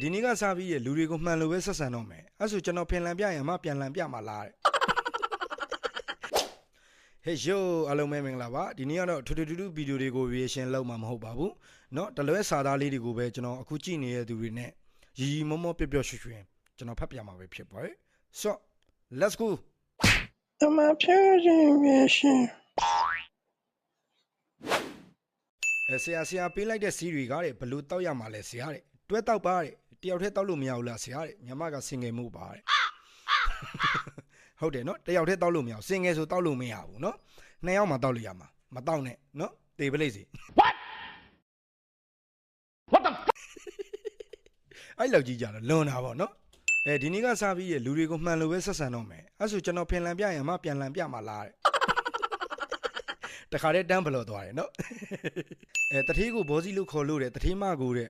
ဒီနေ့ကစားပြီးလူတွေကိုမှန်လို့ပဲဆက်ဆံတော့မယ်အဲ့ဆိုကျွန်တော်ဖင်လန်ပြရင်မှပြန်လန်ပြမှာလားတဲ့ဟေးယိုအားလုံးပဲမင်္ဂလာပါဒီနေ့ကတော့ထူးထူးဗီဒီယိုတွေကို reaction လုပ်မှာမဟုတ်ပါဘူးเนาะတလွဲစာသားလေးတွေကိုပဲကျွန်တော်အခုကြည့်နေတဲ့သူတွေနဲ့ရီရီမောမောပျော့ပျော့ရွှင်ရွှင်ကျွန်တော်ဖတ်ပြမှာပဲဖြစ်ပါတယ် so let's go အမဖြူခြင်းပဲရှင်ဆရာပေးလိုက်တဲ့စီးတွေကတဲ့ဘလို့တောက်ရမှာလဲဆရာတဲ့တွဲတောက်ပါတဲ့တယောက်တည်းတောက်လို့မရဘူးလားဆရာတဲ့ညီမကစင်ငယ်မှုပါတဲ့ဟုတ်တယ်နော်တယောက်တည်းတောက်လို့မရဘူးစင်ငယ်ဆိုတောက်လို့မရဘူးနော်နှစ်ယောက်မှတောက်လို့ရမှာမတောက်နဲ့နော်တေပလိတ်စီ what the အဲ့လောက်ကြီးကြတော့လွန်တာပေါ့နော်ဒီနေ့ကစားပြီးလူတွေကိုမှန်လို့ပဲဆက်ဆံတော့မယ်အဲ့ဆိုကျွန်တော်ဖင်လန်ပြရင်မှပြန်လန်ပြမှာလားတဲ့တခါတည်းတန်းဘလော်သွားတယ်နော်တထေးကိုဘောစီလို့ခေါ်လို့တဲ့တထေးမကိုတဲ့